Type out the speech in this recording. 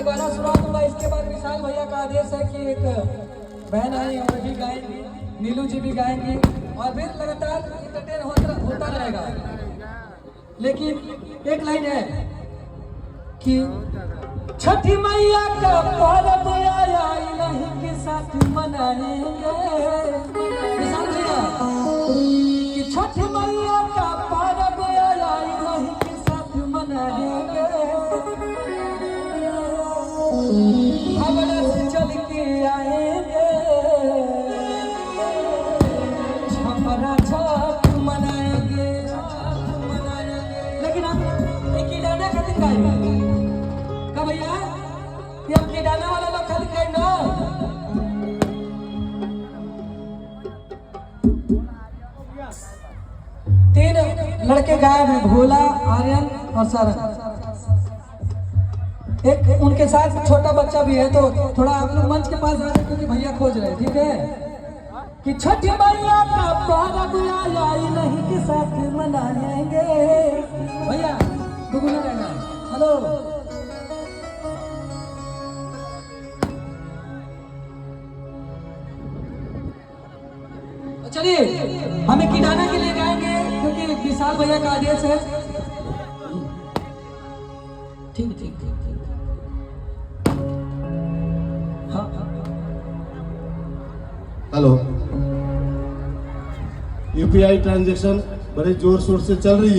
ये गाना सुना दूंगा, इसके बाद विशाल भैया का आदेश है कि एक बहन आई वो भी गाएंगी, नीलू जी भी गाएंगी और फिर लगातार इंटरटेन होता रहेगा। लेकिन एक लाइन है कि छठी मैया का पर्व आया इलाही के साथ मनाएंगे। विशाल भैया कि छठी मैया का पर्व आया इलाही के साथ मनाएंगे। खबर चल के आएंगे, छपरा छठ मनाएंगे। लेकिन हम एक ही गाना खातिर गाएंगे का भैया, कि हम किराना वाला लोग खातिर गाए ना। तीन लड़के गायब हैं, भोला, आर्यन और सरन। एक उनके साथ छोटा बच्चा भी है, तो थोड़ा आप लोग मंच के पास आ जाए क्योंकि भैया खोज रहे हैं। ठीक है कि छठी मैया का पर्व आया नहीं के साथ मनाएंगे। भैया दुगुना रहना। हेलो चलिए हम एक गाना के लिए गाएंगे क्योंकि विशाल भैया का आदेश है। ठीक ठीक ठीक हाँ। हेलो, यूपीआई ट्रांजैक्शन बड़े जोर शोर से चल रही है।